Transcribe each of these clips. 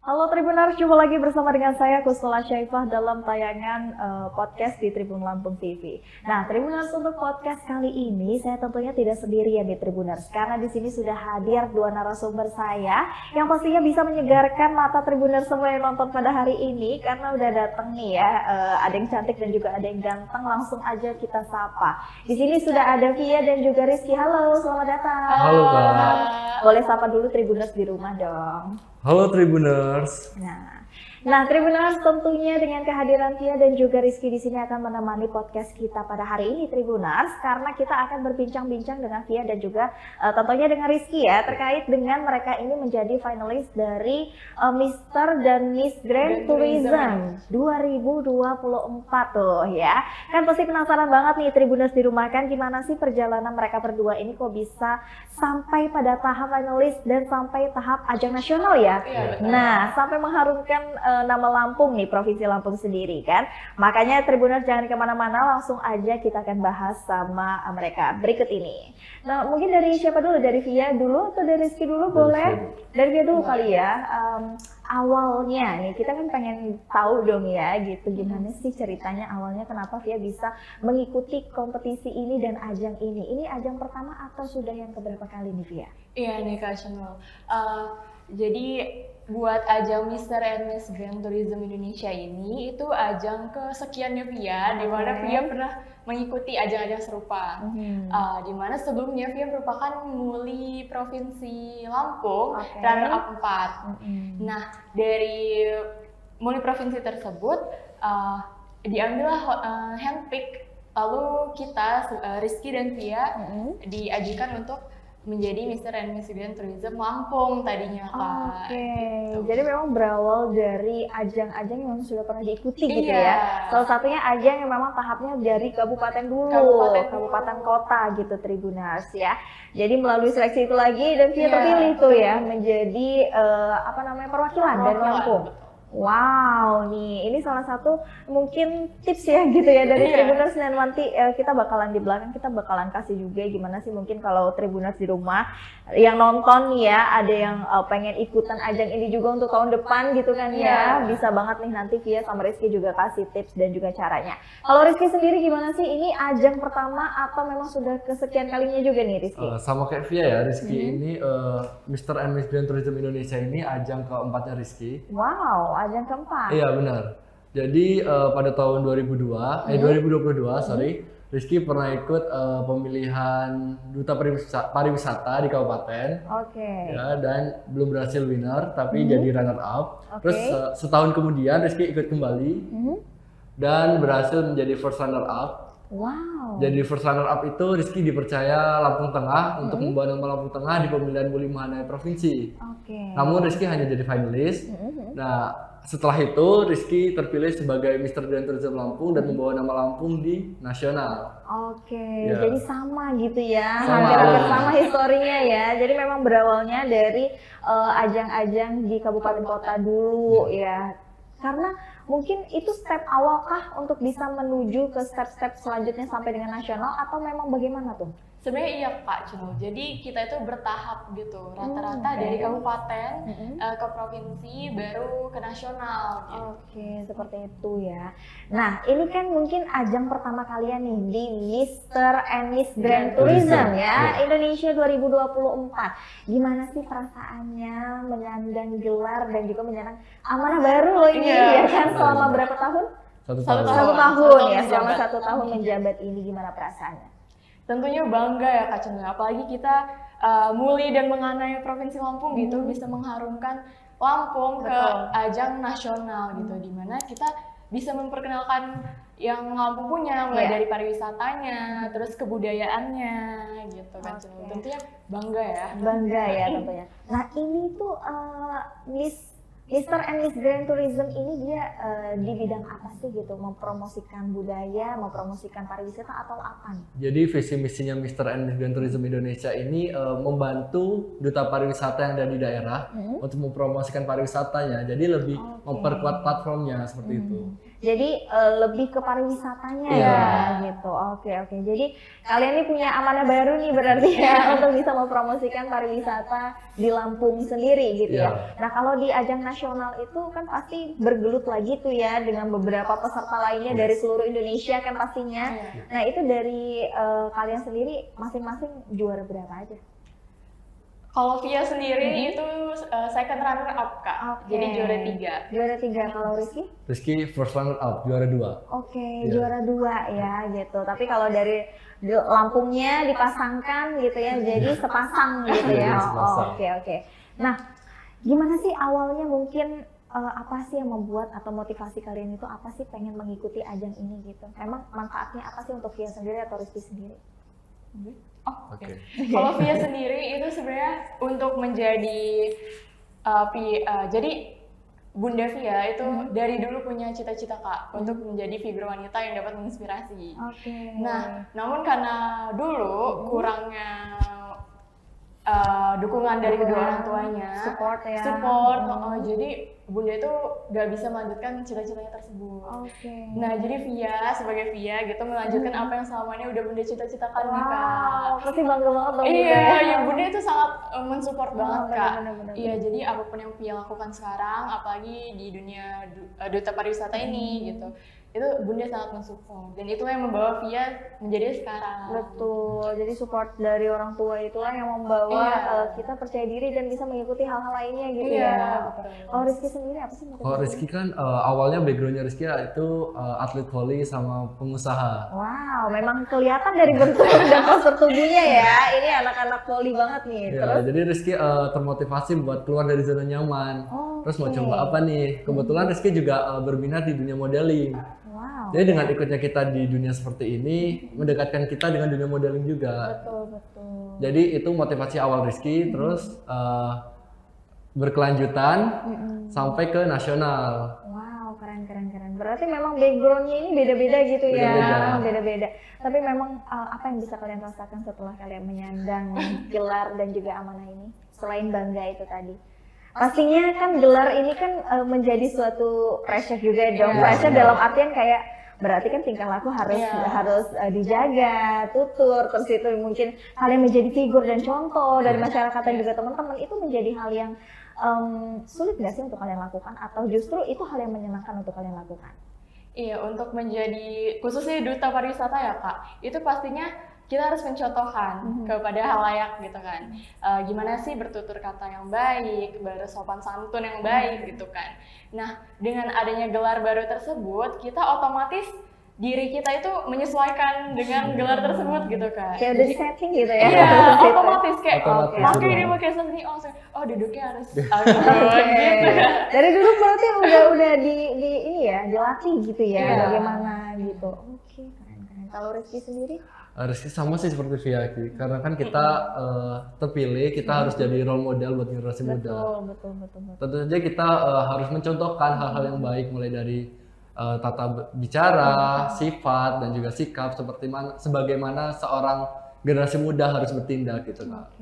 Halo Tribuners, jumpa lagi bersama dengan saya Kusnula Syaifah dalam tayangan podcast di Tribun Lampung TV. Nah, Tribuners, untuk podcast kali ini saya tentunya tidak sendirian di Tribuners, karena di sini sudah hadir dua narasumber saya yang pastinya bisa menyegarkan mata Tribuners semua yang nonton pada hari ini, karena udah datang nih ya, ada yang cantik dan juga ada yang ganteng. Langsung aja kita sapa. Di sini sudah ada Via dan juga Rizky. Halo, selamat datang. Halo Kak. Boleh sapa dulu Tribuners di rumah dong. Halo Tribuners. Nah, Tribuners, tentunya dengan kehadiran Via dan juga Rizky di sini akan menemani podcast kita pada hari ini Tribuners, karena kita akan berbincang-bincang dengan Via dan juga tentunya dengan Rizky ya, terkait dengan mereka ini menjadi finalis dari Mr. dan Miss Grand Tourism 2024 tuh ya. Kan pasti penasaran banget nih Tribuners di rumah, kan gimana sih perjalanan mereka berdua ini kok bisa sampai pada tahap finalis dan sampai tahap ajang nasional ya. Nah, sampai mengharumkan nama Lampung nih, Provinsi Lampung sendiri kan. Makanya Tribuners jangan kemana-mana, langsung aja kita akan bahas sama mereka berikut ini. Nah, mungkin dari siapa dulu? Dari Via dulu atau dari Rizky dulu? Boleh? Dari Via dulu kali ya. Awalnya nih, kita kan pengen tahu dong ya gitu, gimana sih ceritanya awalnya kenapa Via bisa mengikuti kompetisi ini dan ajang ini. Ini ajang pertama atau sudah yang keberapa kali nih Via? Iya nih Kak Channel. Jadi buat ajang Mr. and Miss Grand Tourism Indonesia ini itu ajang kesekiannya Via, di mana Via pernah mengikuti ajang-ajang serupa. Di mana sebelumnya Via merupakan muli Provinsi Lampung, runner up 4. Nah, dari muli provinsi tersebut diambillah handpick, lalu kita Rizky dan Via diajukan untuk menjadi Mr. and Miss Grand Tourism Lampung tadinya Kak. Gitu. Jadi memang berawal dari ajang-ajang yang memang sudah pernah diikuti gitu ya. Salah satunya ajang yang memang tahapnya dari kabupaten dulu, kabupaten kota gitu Tribuners ya. Jadi melalui seleksi itu lagi dan Via terpilih tuh ya menjadi perwakilan dari Lampung. Wow, nih ini salah satu mungkin tips ya gitu ya dari Tribuners, dan nanti kita bakalan di belakang kita bakalan kasih juga gimana sih mungkin kalau Tribuners di rumah yang nonton nih ya, ada yang pengen ikutan ajang ini juga untuk tahun depan gitu kan ya, bisa banget nih nanti Via sama Rizky juga kasih tips dan juga caranya. Kalau Rizky sendiri gimana sih, ini ajang pertama atau memang sudah kesekian kalinya juga nih Rizky? Sama kayak Via ya, Rizky ini Mr. and Miss Grand Tourism Indonesia ini ajang keempatnya Rizky. Wow, ajang keempat. Iya benar. Jadi pada tahun 2022, Rizky pernah ikut pemilihan Duta Pariwisata di kabupaten. Ya, dan belum berhasil winner, tapi jadi runner up. Terus setahun kemudian Rizky ikut kembali dan berhasil menjadi first runner up. Wow. Jadi first runner up itu Rizky dipercaya Lampung Tengah untuk membawa nama Lampung Tengah di pemilihan Muli Mahanaya Provinsi. Namun Rizky hanya jadi finalis. Nah, setelah itu Rizky terpilih sebagai Mr. Grand Tourism Lampung dan membawa nama Lampung di nasional. Jadi sama gitu ya, hampir sama historinya ya. Jadi memang berawalnya dari ajang-ajang di kabupaten kota dulu ya. Karena mungkin itu step awal kah untuk bisa menuju ke step-step selanjutnya sampai dengan nasional, atau memang bagaimana tuh? Sebenarnya iya Kak Cunul, jadi kita itu bertahap gitu, rata-rata dari kabupaten ke provinsi baru ke nasional gitu. Seperti itu ya. Nah, ini kan mungkin ajang pertama kalian nih di Mr. and Miss Grand Tourism ya, Indonesia 2024. Gimana sih perasaannya menyandang gelar dan juga menyandang amanah baru loh ini ya kan, selama berapa tahun? Satu tahun ya, selama 1 tahun menjabat ini, gimana perasaannya? Tentunya bangga ya Kak Cunul, apalagi kita muli dan menganai Provinsi Lampung gitu, bisa mengharumkan Lampung ke ajang nasional gitu, dimana kita bisa memperkenalkan yang Lampung punya, mulai dari pariwisatanya, terus kebudayaannya gitu kan Cunul. Tentunya bangga ya. Bangga ya tentunya. Nah, ini tuh Mr. and Miss Grand Tourism ini dia di bidang apa sih gitu? Mempromosikan budaya, mempromosikan pariwisata atau apa nih? Jadi visi misinya Mr. and Miss Grand Tourism Indonesia ini membantu duta pariwisata yang ada di daerah untuk mempromosikan pariwisatanya. Jadi lebih memperkuat platformnya seperti itu. Jadi lebih ke pariwisatanya ya gitu. Oke. Jadi kalian ini punya amanah baru nih berarti ya untuk bisa mempromosikan pariwisata di Lampung sendiri gitu ya. Nah kalau di ajang nasional itu kan pasti bergelut lagi tuh ya dengan beberapa peserta lainnya dari seluruh Indonesia kan pastinya. Nah itu dari kalian sendiri masing-masing juara berapa aja? Kalau Via sendiri itu second runner up Kak, jadi juara 3. Juara 3. Kalau Rizky? Rizky first runner up, juara 2. Oke, juara 2 ya gitu. Tapi kalau dari Lampungnya dipasangkan gitu ya, jadi sepasang gitu ya. Oke. Nah, gimana sih awalnya mungkin apa sih yang membuat atau motivasi kalian itu apa sih pengen mengikuti ajang ini gitu? Emang manfaatnya apa sih untuk Via sendiri atau Rizky sendiri? Oke. Kalau Via sendiri itu sebenarnya untuk menjadi jadi Bunda Via itu dari dulu punya cita-cita Kak untuk menjadi figur wanita yang dapat menginspirasi. Nah, namun karena dulu kurangnya dukungan dari kedua orang tuanya, support, jadi Bunda itu gak bisa melanjutkan cita-citanya tersebut. Nah, jadi Via sebagai Via gitu melanjutkan apa yang selama ini udah Bunda cita-citakan nih Kak. Pasti bangga banget dong. Iya, Bunda itu sangat mensupport banget Kak. Iya, jadi apapun yang Via lakukan sekarang, apalagi di dunia duta pariwisata ini gitu, itu Bunda sangat mensupport dan itulah yang membawa Via menjadi sekarang. Betul, jadi support dari orang tua itulah yang membawa kita percaya diri dan bisa mengikuti hal-hal lainnya gitu ya. Kalau Rizky sendiri apa sih? Kalau Rizky kan awalnya backgroundnya Rizky itu atlet voli sama pengusaha. Wow, memang kelihatan dari bentuk dan postur tubuhnya ya, ini anak-anak voli banget nih. Terus? Jadi Rizky termotivasi buat keluar dari zona nyaman. Terus mau coba apa nih? Kebetulan Rizky juga berminat di dunia modeling. Jadi dengan ikutnya kita di dunia seperti ini, mendekatkan kita dengan dunia modeling juga. Betul. Jadi itu motivasi awal Rizky, terus berkelanjutan sampai ke nasional. Wow, keren. Berarti memang backgroundnya ini beda-beda gitu ya, beda-beda. Tapi memang apa yang bisa kalian rasakan setelah kalian menyandang gelar dan juga amanah ini? Selain bangga itu tadi. Pastinya kan gelar ini kan menjadi suatu pressure juga dong. Pressure dalam artian kayak berarti kan tingkah laku harus dijaga, tutur, terus itu mungkin kalian menjadi figur dan contoh dari masyarakat dan juga teman-teman, itu menjadi hal yang sulit nggak sih untuk kalian lakukan atau justru itu hal yang menyenangkan untuk kalian lakukan? Iya, untuk menjadi khususnya duta pariwisata ya Kak, itu pastinya kita harus mencontohkan kepada halayak gitu kan. Gimana sih bertutur kata yang baik, bersopan santun yang baik gitu kan. Nah, dengan adanya gelar baru tersebut, kita otomatis diri kita itu menyesuaikan dengan gelar tersebut gitu kan. Kayak udah di setting gitu ya. Iya, otomatis kayak pakai seni, duduknya harus gitu. Dari dulu berarti udah di ini ya, dilatih gitu ya, bagaimana gitu. Oke, keren. Kalau Rizky sendiri? Rizky sama sih seperti Via, karena kan kita terpilih, kita harus jadi role model buat generasi muda. Betul. Tentu saja kita harus mencontohkan hal-hal yang baik, mulai dari tata bicara, sifat, dan juga sikap sebagaimana seorang generasi muda harus bertindak gitu Kak.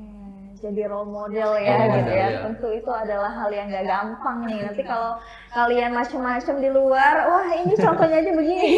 Jadi role model ya gitu ya. Tentu itu adalah hal yang gak gampang nih. Nanti kalau kalian macam-macam di luar, wah ini contohnya aja begini.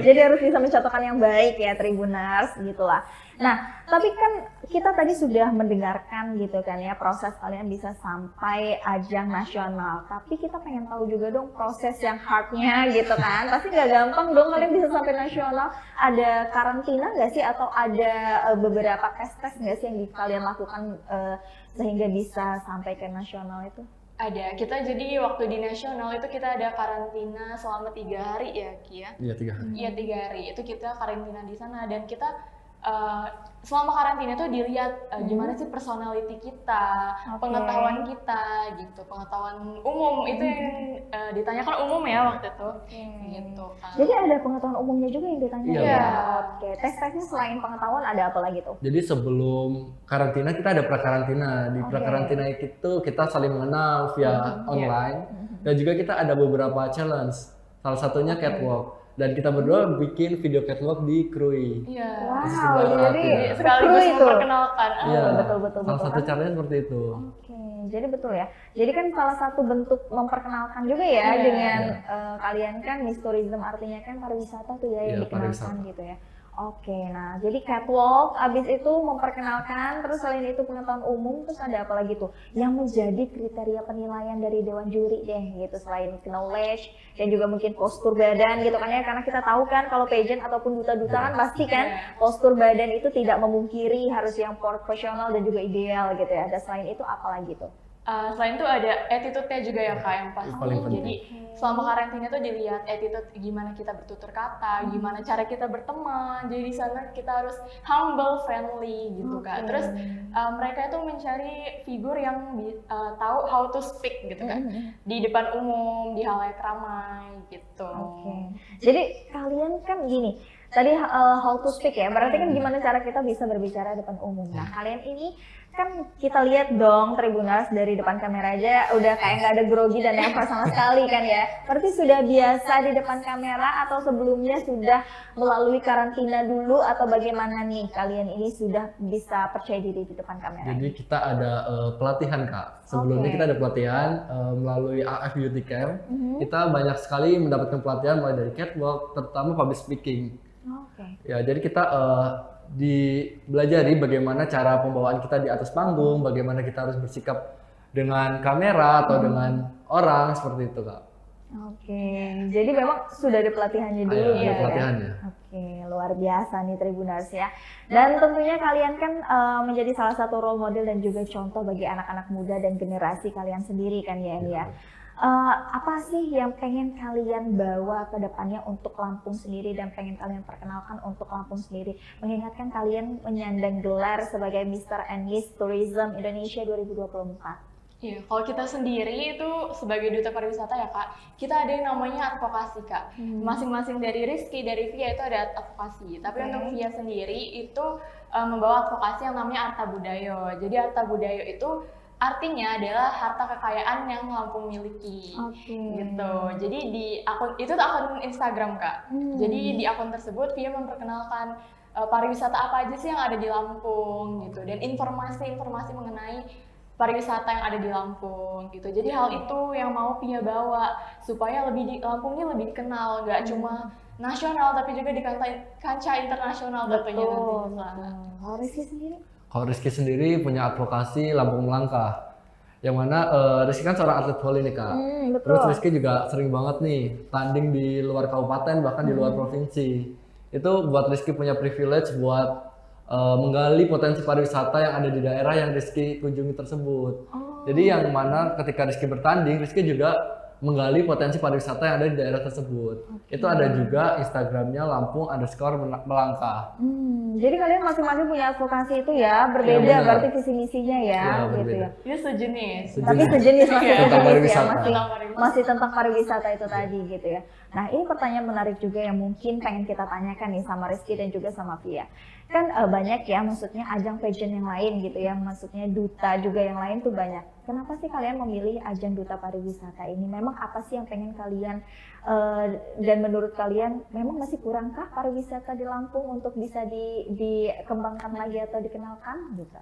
Jadi harus bisa mencontohkan yang baik ya Tribuners gitulah. Nah, tapi kan kita tadi sudah mendengarkan gitu kan ya proses kalian bisa sampai ajang nasional. Tapi kita pengen tahu juga dong proses yang hardnya gitu kan. Pasti nggak gampang dong kalian bisa sampai nasional. Ada karantina nggak sih atau ada beberapa tes nggak sih yang kalian lakukan sehingga bisa sampai ke nasional itu? Ada, kita jadi waktu di nasional itu kita ada karantina selama 3 hari ya Ki ya? Iya 3 hari. Iya 3 hari, itu kita karantina di sana dan kita selama karantina tuh dilihat gimana sih personality kita, pengetahuan kita gitu, pengetahuan umum itu yang ditanyakan umum ya waktu itu, gitu kan. Jadi ada pengetahuan umumnya juga yang ditanya. Iya. Tes-tesnya selain pengetahuan ada apa lagi tuh? Jadi sebelum karantina kita ada prakarantina. Di prakarantina itu kita saling mengenal via online dan juga kita ada beberapa challenge. Salah satunya catwalk. dan kita berdua bikin video catwalk di Krui. Iya. Wow, jadi sekaligus memperkenalkan. Iya, betul. Salah satu caranya seperti itu. Oke, jadi betul ya. Jadi kan salah satu bentuk memperkenalkan juga ya dengan kalian kan Miss Tourism, artinya kan pariwisata tuh ya yang dikenalkan gitu ya. Oke, nah jadi catwalk, abis itu memperkenalkan, terus selain itu pengetahuan umum, terus ada apa lagi tuh yang menjadi kriteria penilaian dari dewan juri deh gitu, selain knowledge dan juga mungkin postur badan gitu kan ya, karena kita tahu kan kalau pageant ataupun duta-duta kan pasti kan postur badan itu tidak memungkiri harus yang profesional dan juga ideal gitu ya. Dan selain itu apa lagi tuh? Selain itu ada attitude-nya juga ya Kak yang pasti. Paling Jadi selama karantina tuh dilihat attitude gimana kita bertutur kata, gimana cara kita berteman. Jadi di sana kita harus humble, friendly gitu Kak. Terus mereka itu mencari figur yang tahu how to speak gitu kan. Di depan umum, di halayak ramai gitu. Jadi kalian kan gini, tadi how to speak ya, berarti kan gimana cara kita bisa berbicara depan umum. Nah kalian ini kan kita lihat dong Tribuners dari depan kamera aja udah kayak nggak ada grogi dan nervous sama sekali kan ya. Berarti sudah biasa di depan kamera atau sebelumnya sudah melalui karantina dulu atau bagaimana nih kalian ini sudah bisa percaya diri di depan kamera? Jadi kita ada pelatihan Kak. Sebelumnya kita ada pelatihan melalui AF Beauty Camp. Kita banyak sekali mendapatkan pelatihan mulai dari catwalk, terutama public speaking. Ya, jadi kita dibelajari bagaimana cara pembawaan kita di atas panggung, bagaimana kita harus bersikap dengan kamera atau dengan orang seperti itu Kak. Jadi memang sudah ada pelatihannya dulu gitu pelatihannya. Luar biasa nih Tribuners ya. Dan tentunya kalian kan menjadi salah satu role model dan juga contoh bagi anak-anak muda dan generasi kalian sendiri kan ya ini ya. Apa sih yang pengen kalian bawa ke depannya untuk Lampung sendiri dan pengen kalian perkenalkan untuk Lampung sendiri, mengingatkan kalian menyandang gelar sebagai Mr. and Miss Tourism Indonesia 2024? Iya, kalau kita sendiri itu sebagai duta pariwisata ya Kak, kita ada yang namanya advokasi Kak. Masing-masing dari Rizky, dari Via itu ada advokasi. Tapi untuk Via sendiri itu membawa advokasi yang namanya Arta Budayo. Jadi Arta Budayo itu artinya adalah harta kekayaan yang Lampung miliki, gitu. Jadi di akun itu akun Instagram Kak. Jadi di akun tersebut Via memperkenalkan pariwisata apa aja sih yang ada di Lampung, gitu. Dan informasi-informasi mengenai pariwisata yang ada di Lampung, gitu. Jadi hal itu yang mau Via bawa supaya Lampung ini lebih dikenal, nggak cuma nasional tapi juga di kancah internasional tentunya nanti. Kalau Rizky sendiri? Kalau Rizky sendiri punya advokasi Lampung Melangkah, yang mana Rizky kan seorang atlet voli nih Kak. Terus Rizky juga sering banget nih tanding di luar kabupaten bahkan di luar provinsi. Itu buat Rizky punya privilege buat menggali potensi pariwisata yang ada di daerah yang Rizky kunjungi tersebut. Jadi yang mana ketika Rizky bertanding, Rizky juga menggali potensi pariwisata yang ada di daerah tersebut. Itu ada juga Instagramnya Lampung_melangkah. Jadi kalian masing-masing punya advokasi itu ya, berbeda berarti visi misinya ya, gitu ya. Ini sejenis. Tapi sejenis masih tentang pariwisata. Masih tentang pariwisata itu tadi gitu ya. Nah ini pertanyaan menarik juga yang mungkin pengen kita tanyakan nih sama Rizky dan juga sama Via. Kan banyak ya, maksudnya ajang pageant yang lain gitu ya, maksudnya duta juga yang lain tuh banyak. Kenapa sih kalian memilih ajang duta pariwisata ini? Memang apa sih yang pengen kalian dan menurut kalian memang masih kurangkah pariwisata di Lampung untuk bisa dikembangkan lagi atau dikenalkan gitu?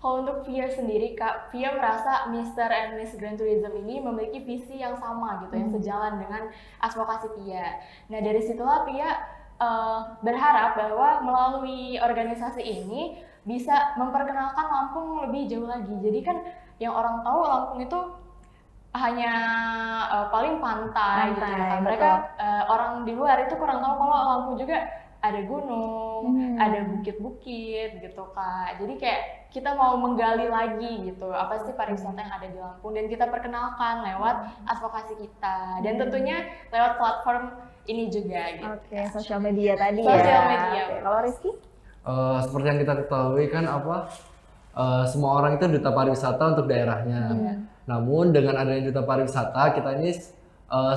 Kalau untuk Via sendiri Kak, Via merasa Mr. and Miss Grand Tourism ini memiliki visi yang sama gitu, yang sejalan dengan advokasi Via. Nah dari situlah Via berharap bahwa melalui organisasi ini bisa memperkenalkan Lampung lebih jauh lagi. Jadi kan yang orang tahu Lampung itu hanya paling pantai gitu kan. Mereka orang di luar itu kurang tahu kalau Lampung juga ada gunung, ada bukit-bukit gitu Kak. Jadi kayak kita mau menggali lagi gitu apa sih pariwisata yang ada di Lampung dan kita perkenalkan lewat advokasi kita dan tentunya lewat platform ini juga gitu. Sosial media tadi ya. Sosial media. Kalau Rizky? Seperti yang kita ketahui kan semua orang itu duta pariwisata untuk daerahnya. Namun dengan adanya duta pariwisata kita ini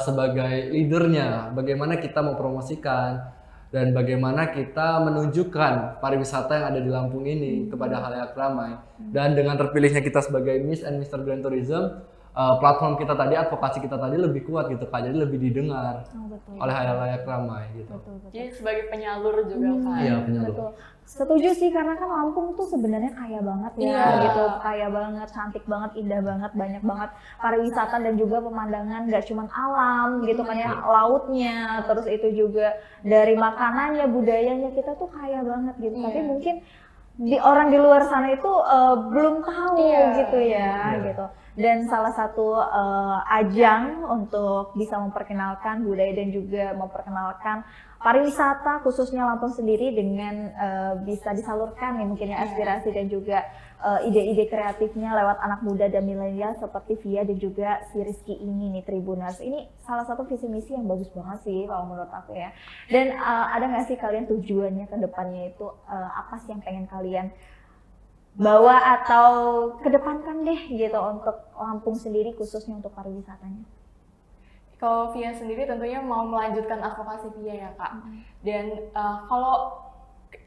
sebagai leadernya, bagaimana kita mempromosikan dan bagaimana kita menunjukkan pariwisata yang ada di Lampung ini kepada halayak ramai. Dan dengan terpilihnya kita sebagai Miss and Mr. Grand Tourism, platform kita tadi, advokasi kita tadi lebih kuat gitu Kak, jadi lebih didengar oleh halayak ramai gitu. Betul. Jadi sebagai penyalur juga Kak. Iya, penyalur. Betul. Setuju sih, karena kan Lampung tuh sebenarnya kaya banget ya, gitu, kaya banget, cantik banget, indah banget, banyak banget pariwisata dan juga pemandangan, gak cuman alam gitu kan ya, lautnya, terus itu juga dari makanannya, budayanya, kita tuh kaya banget gitu. Tapi mungkin orang di luar sana itu belum tahu gitu ya, gitu. Dan salah satu ajang untuk bisa memperkenalkan budaya dan juga memperkenalkan pariwisata khususnya Lampung sendiri dengan bisa disalurkan nih mungkin ya aspirasi dan juga ide-ide kreatifnya lewat anak muda dan milenial seperti Via dan juga si Rizky ini nih Tribuners. Ini salah satu visi misi yang bagus banget sih kalau menurut aku ya. Dan ada nggak sih kalian tujuannya ke depannya itu apa sih yang pengen kalian bawa atau kedepankan deh gitu untuk Lampung sendiri khususnya untuk pariwisatanya? Kalau Via sendiri tentunya mau melanjutkan advokasi Via ya Kak. Dan kalau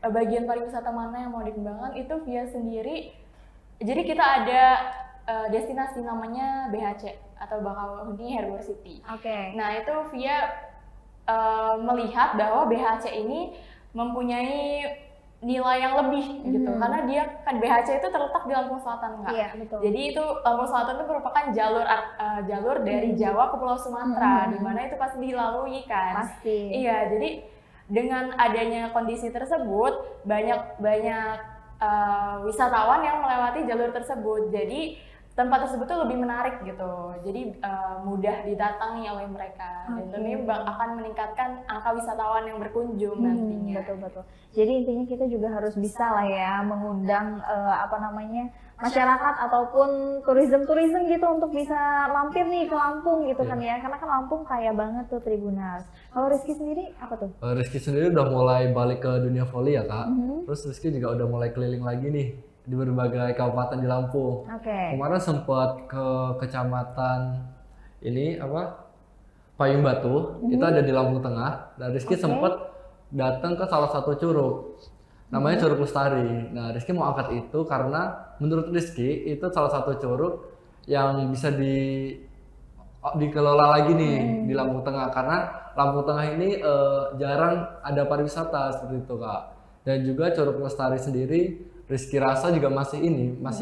bagian pariwisata mana yang mau dikembangkan itu Via sendiri. Jadi kita ada destinasi namanya BHC atau Bakauheni Harbor City. Nah itu Via melihat bahwa BHC ini mempunyai nilai yang lebih gitu, karena dia kan BHC itu terletak di Lampung Selatan Kak. Jadi itu Lampung Selatan itu merupakan jalur dari Jawa ke Pulau Sumatera, di mana itu pasti dilalui kan. Iya, jadi dengan adanya kondisi tersebut banyak wisatawan yang melewati jalur tersebut. Jadi tempat tersebut tuh lebih menarik gitu, jadi mudah didatangi oleh mereka dan tentunya akan meningkatkan angka wisatawan yang berkunjung nantinya. Betul. Jadi intinya kita juga harus bisa lah ya mengundang masyarakat ataupun turism gitu untuk bisa mampir nih ke Lampung gitu kan ya, karena kan Lampung kaya banget tuh Tribuners. Kalau Rizky sendiri apa tuh? Rizky sendiri udah mulai balik ke dunia voli ya Kak, terus Rizky juga udah mulai keliling lagi nih di berbagai kabupaten di Lampung. Kemarin sempat ke kecamatan ini Payung Batu, itu ada di Lampung Tengah. Dan Rizky sempat datang ke salah satu curug, namanya Curug Lestari. Nah Rizky mau angkat itu karena menurut Rizky itu salah satu curug yang bisa dikelola lagi nih di Lampung Tengah, karena Lampung Tengah ini jarang ada pariwisata seperti itu Kak. Dan juga Curug Lestari sendiri Rizky rasa juga masih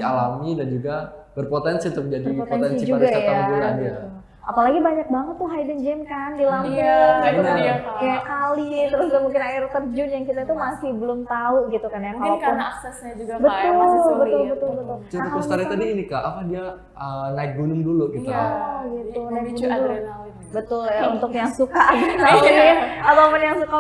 alami dan juga berpotensi untuk menjadi potensi pariwisata unggulan ya. Apalagi banyak banget tuh hidden gem kan di Lampung, kayak kali, terus mungkin air terjun yang kita tuh masih belum tahu gitu kan ya. Mungkin karena aksesnya juga kayak masih sulit. Betul. Curug Lestari tadi ini Kak, dia naik gunung dulu gitu. Gitu, naik memicu adrenalin. Betul ya, untuk yang suka adrenalin ataupun yang suka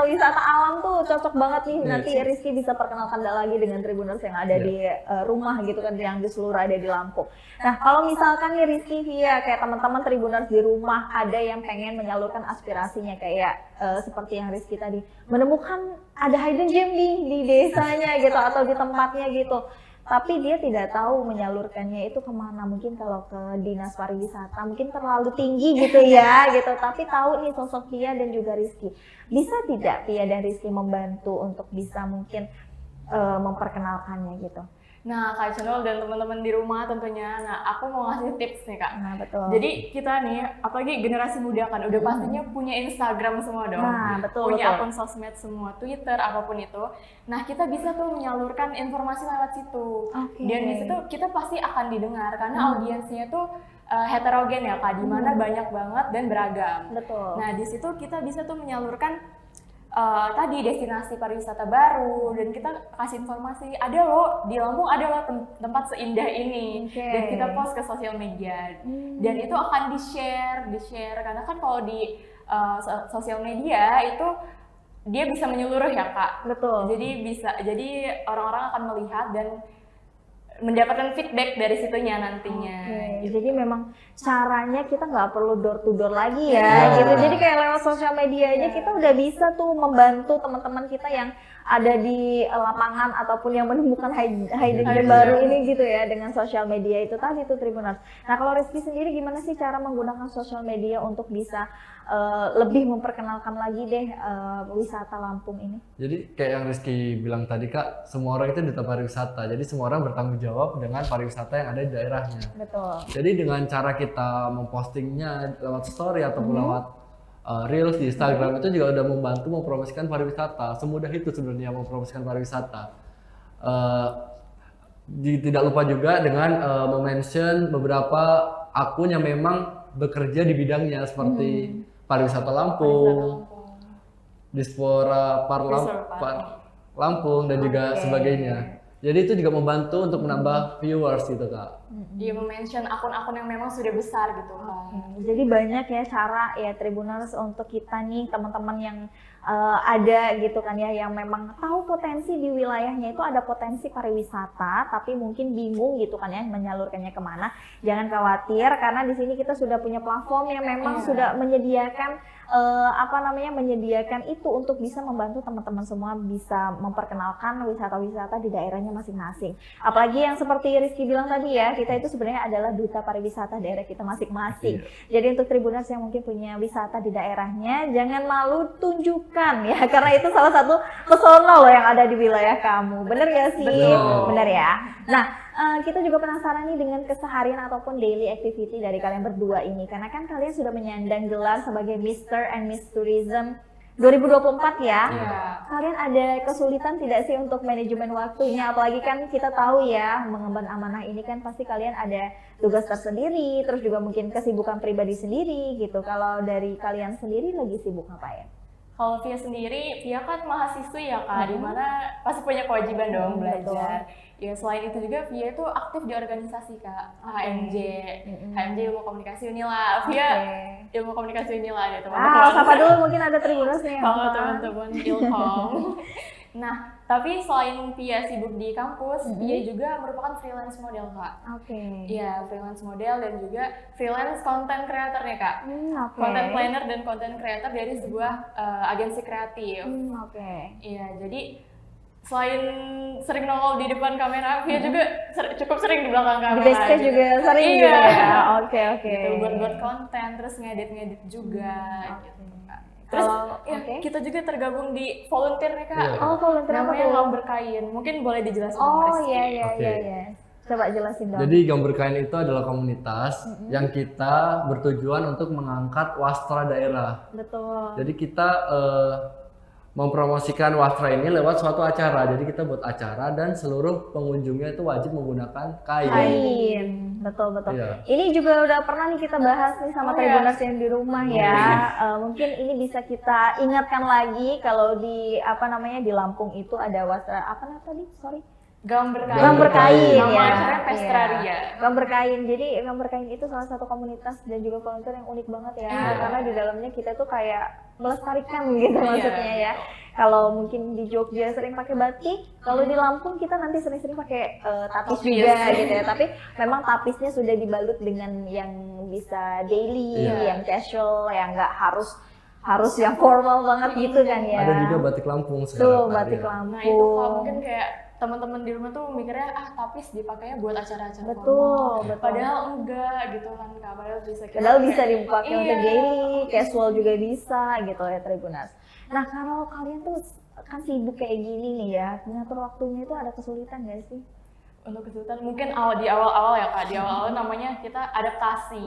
wisata alam tuh cocok banget nih. Nanti Rizky bisa perkenalkan lagi dengan Tribuners yang ada di rumah gitu kan, yang di seluruh ada di Lampung. Nah kalau misalkan nih Rizky Via kayak teman-teman Tribuners di rumah ada yang pengen menyalurkan aspirasinya kayak seperti yang Rizky tadi, menemukan ada hidden gem di desanya gitu atau di tempatnya gitu, tapi dia tidak tahu menyalurkannya itu kemana. Mungkin kalau ke dinas pariwisata mungkin terlalu tinggi gitu ya gitu, tapi tahu nih sosok Via dan juga Rizky, bisa tidak Via dan Rizky membantu untuk bisa mungkin memperkenalkannya gitu? Nah, Kak Channel dan teman-teman di rumah tentunya, aku mau ngasih tips nih Kak. Nah, betul. Jadi kita nih, apalagi generasi muda kan, udah pastinya punya Instagram semua dong. Nah, betul. Punya akun sosmed semua, Twitter, apapun itu. Nah, kita bisa tuh menyalurkan informasi lewat situ. Dan di situ kita pasti akan didengar, karena audiensnya tuh heterogen ya Kak, dimana banyak banget dan beragam. Betul. Nah, di situ kita bisa tuh menyalurkan tadi destinasi pariwisata baru, dan kita kasih informasi ada loh di Lampung, ada loh tempat seindah ini, dan kita post ke sosial media, dan itu akan di share karena kan kalau di sosial media itu dia bisa menyeluruh ya Kak. Betul. Jadi orang-orang akan melihat dan mendapatkan feedback dari situnya nantinya. Jadi memang caranya kita nggak perlu door to door lagi ya, gitu. Jadi kayak lewat sosial media aja kita udah bisa tuh membantu teman-teman kita yang ada di lapangan ataupun yang menemukan hidden gem baru ini gitu ya, dengan sosial media itu tadi tuh Tribuners. Nah kalau Rizky sendiri gimana sih cara menggunakan sosial media untuk bisa lebih memperkenalkan lagi deh wisata Lampung ini? Jadi kayak yang Rizky bilang tadi Kak, semua orang itu duta pariwisata, jadi semua orang bertanggung jawab jawab dengan pariwisata yang ada di daerahnya. Betul. Jadi dengan cara kita mempostingnya lewat story ataupun lewat reels di Instagram itu juga udah membantu mempromosikan pariwisata. Semudah itu sebenarnya mempromosikan pariwisata. Tidak lupa juga dengan mention beberapa akun yang memang bekerja di bidangnya seperti pariwisata Lampung, Dispora Lampung dan juga sebagainya. Jadi itu juga membantu untuk menambah viewers gitu Kak. Iya, mention akun-akun yang memang sudah besar gitu Kak. Jadi banyak ya cara ya Tribuners untuk kita nih teman-teman yang ada gitu kan ya, yang memang tahu potensi di wilayahnya itu ada potensi pariwisata tapi mungkin bingung gitu kan ya menyalurkannya kemana. Jangan khawatir karena di sini kita sudah punya platform yang memang sudah menyediakan menyediakan itu untuk bisa membantu teman-teman semua bisa memperkenalkan wisata-wisata di daerahnya masing-masing. Apalagi yang seperti Rizky bilang tadi ya, kita itu sebenarnya adalah duta pariwisata daerah kita masing-masing. Jadi untuk Tribuners yang mungkin punya wisata di daerahnya, jangan malu tunjukkan ya, karena itu salah satu pesona loh yang ada di wilayah kamu. Bener gak sih? Betul. Bener ya. Nah, kita juga penasaran nih dengan keseharian ataupun daily activity dari kalian berdua ini, karena kan kalian sudah menyandang gelar sebagai Mr. and Miss Tourism 2024 ya. Kalian ada kesulitan tidak sih untuk manajemen waktunya? Apalagi kan kita tahu ya, mengemban amanah ini kan pasti kalian ada tugas tersendiri, terus juga mungkin kesibukan pribadi sendiri gitu. Kalau dari kalian sendiri lagi sibuk ngapain? Kalau Via sendiri, Via kan mahasiswi ya Kak, dimana pasti punya kewajiban dong belajar. Ya selain itu juga Via itu aktif di organisasi Kak, HMJ Ilmu Komunikasi Unila. Via Ilmu Komunikasi Unila ya teman-teman. Sapa dulu mungkin ada Tribuners nih. Halo teman-teman Ilkom. Nah, tapi selain Via sibuk di kampus, Via juga merupakan freelance model Kak. Iya, freelance model dan juga freelance content creator nih Kak. Content planner dan content creator dari sebuah agensi kreatif. Iya, jadi selain sering nongol di depan kamera, Via juga cukup sering di belakang kamera. Di backstage gitu. juga sering juga ya. Oke. Gitu, buat konten, terus ngedit juga gitu Kak. Terus kita juga tergabung di volunteer nih Kak. Volunteer apa namanya tuh? Gambar Kain. Mungkin boleh dijelasin sama Rizky. Iya. Coba jelasin dong. Jadi Gambar Kain itu adalah komunitas yang kita bertujuan untuk mengangkat wastra daerah. Betul. Jadi kita mempromosikan wastra ini lewat suatu acara. Jadi kita buat acara dan seluruh pengunjungnya itu wajib menggunakan kain. Betul. Iya. Ini juga udah pernah nih kita bahas nih sama Tribuners yang di rumah ya. Mungkin ini bisa kita ingatkan lagi kalau di di Lampung itu ada wastra Gambar kain Nama ya. acaranya Pestraria. Gambar kain. Jadi gambar kain itu salah satu komunitas dan juga volunteer yang unik banget ya. Karena di dalamnya kita tuh kayak melestarikan gitu maksudnya ya. Kalau mungkin di Jogja sering pakai batik, kalau di Lampung kita nanti sering-sering pakai tapis juga gitu ya. Tapi memang tapisnya sudah dibalut dengan yang bisa daily, yang casual, yang nggak harus yang formal banget gitu kan ya. Ada juga batik Lampung sekarang. Tuh, batik Lampung. Nah itu kalau mungkin kayak teman-teman di rumah tuh mikirnya tapis dipakainya buat acara-acara betul. Padahal enggak gitu kan Kak. Padahal bisa dipakai untuk daily, casual juga bisa gitu ya Tribuners. Nah kalau kalian tuh kan sibuk kayak gini nih ya, mengatur waktunya itu ada kesulitan nggak sih? Untuk kesulitan mungkin di awal-awal ya Kak, di awal-awal namanya kita adaptasi.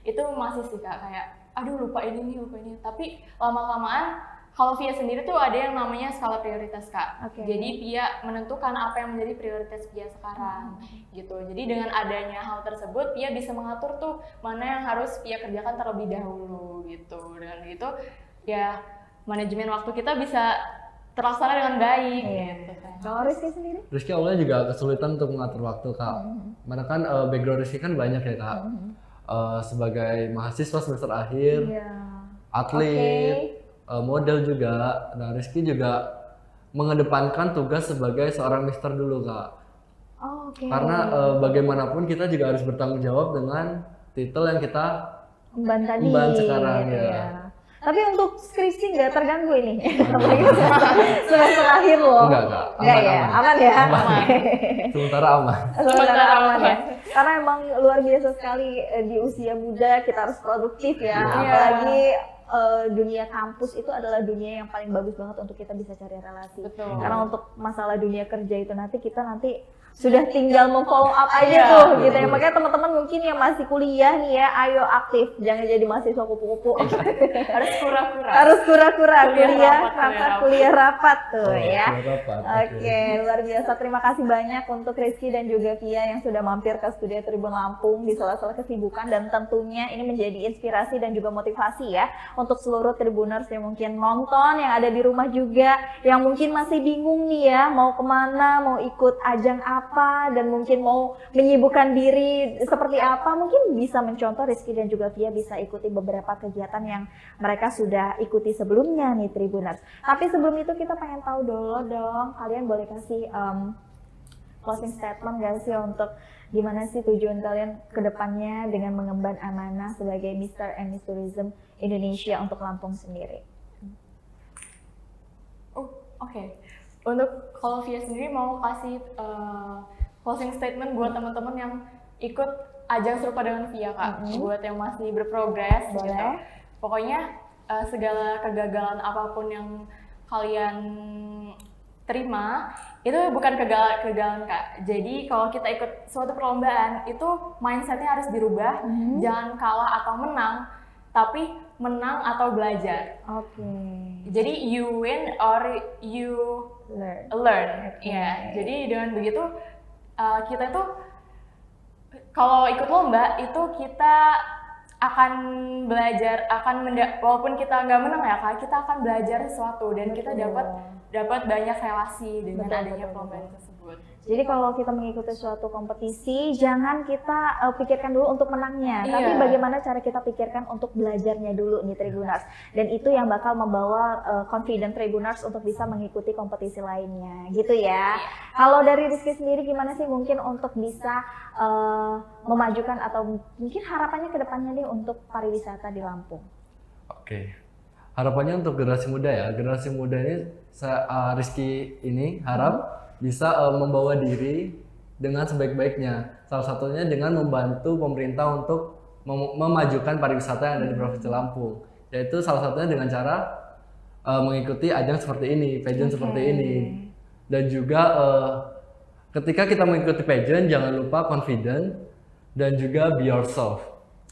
Itu masih sih Kak, kayak aduh lupa ini. Tapi lama-lamaan kalau Via sendiri tuh ada yang namanya skala prioritas Kak. Jadi Via menentukan apa yang menjadi prioritas Via sekarang gitu. Jadi dengan adanya hal tersebut Via bisa mengatur tuh mana yang harus Via kerjakan terlebih dahulu gitu. Dengan gitu ya manajemen waktu kita bisa terlaksana dengan baik gitu kan. Kalau Rizky sendiri? Rizky awalnya juga kesulitan untuk mengatur waktu Kak. Mana kan background Rizky kan banyak ya Kak. Sebagai mahasiswa semester akhir, atlet, model juga. Nah Rizky juga mengedepankan tugas sebagai seorang mister dulu Kak. Karena bagaimanapun kita juga harus bertanggung jawab dengan titel yang kita emban sekarang ya. Tapi untuk skripsi nggak terganggu ini? Semester akhir loh. Enggak Kak, aman ya? Sementara aman. Sementara aman ya? Karena emang luar biasa sekali di usia muda kita harus produktif ya. Apalagi dunia kampus itu adalah dunia yang paling bagus banget untuk kita bisa cari relasi. Betul. Karena untuk masalah dunia kerja itu nanti sudah tinggal memfollow up aja tuh gitu ya. Makanya teman-teman mungkin yang masih kuliah nih ya, ayo aktif, jangan jadi mahasiswa kupu-kupu. Harus kura-kura. Harus kura-kura kuliah rapat tuh ya. Oke, luar biasa. Terima kasih banyak untuk Rizky dan juga Via yang sudah mampir ke studio Tribun Lampung di sela-sela kesibukan, dan tentunya ini menjadi inspirasi dan juga motivasi ya untuk seluruh Tribuners yang mungkin nonton, yang ada di rumah juga, yang mungkin masih bingung nih ya mau kemana, mau ikut ajang apa, dan mungkin mau menyibukkan diri seperti apa, mungkin bisa mencontoh Rizky dan juga Via bisa ikuti beberapa kegiatan yang mereka sudah ikuti sebelumnya nih Tribuners. Tapi sebelum itu kita pengen tahu dulu dong, kalian boleh kasih closing statement gak sih untuk gimana sih tujuan kalian ke depannya dengan mengemban amanah sebagai Mr. and Miss Tourism Indonesia untuk Lampung sendiri? Oke. Untuk kalau Via sendiri mau kasih closing statement buat teman-teman yang ikut ajang serupa dengan Via Kak, buat yang masih berprogres gitu. Pokoknya segala kegagalan apapun yang kalian terima itu bukan kegagalan Kak. Jadi kalau kita ikut suatu perlombaan itu mindsetnya harus dirubah, jangan kalah atau menang, tapi menang atau belajar. Jadi you win or you learn. Ya. Jadi dengan begitu kita itu kalau ikut lomba itu kita akan belajar, walaupun kita nggak menang ya Kak, kita akan belajar sesuatu dan kita dapat banyak relasi dengan adanya perlombaan tersebut. Jadi kalau kita mengikuti suatu kompetisi, jangan kita pikirkan dulu untuk menangnya, tapi bagaimana cara kita pikirkan untuk belajarnya dulu nih Tribuners. Dan itu yang bakal membawa confident Tribuners untuk bisa mengikuti kompetisi lainnya, gitu ya. Kalau dari Rizky sendiri gimana sih mungkin untuk bisa memajukan atau mungkin harapannya ke depannya nih untuk pariwisata di Lampung? Oke. Harapannya untuk generasi muda ya. Generasi muda ini Rizky ini harap bisa membawa diri dengan sebaik-baiknya. Salah satunya dengan membantu pemerintah untuk memajukan pariwisata yang ada di Provinsi Lampung. Yaitu salah satunya dengan cara mengikuti ajang seperti ini, pageant seperti ini. Dan juga ketika kita mengikuti pageant, jangan lupa confident dan juga be yourself.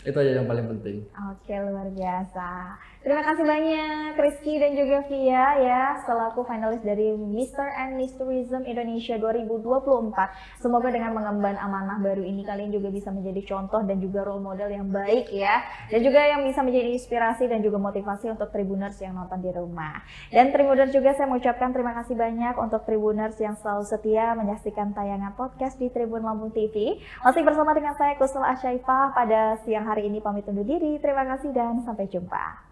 Itu aja yang paling penting. Oke, luar biasa. Terima kasih banyak Rizky dan juga Via ya, selaku finalis dari Mr. and Miss Tourism Indonesia 2024. Semoga dengan mengemban amanah baru ini kalian juga bisa menjadi contoh dan juga role model yang baik ya. Dan juga yang bisa menjadi inspirasi dan juga motivasi untuk Tribuners yang nonton di rumah. Dan Tribuners juga saya mengucapkan terima kasih banyak untuk Tribuners yang selalu setia menyaksikan tayangan podcast di Tribun Lampung TV. Masih bersama dengan saya Kusel Asyaifah pada siang hari ini pamit undur diri. Terima kasih dan sampai jumpa.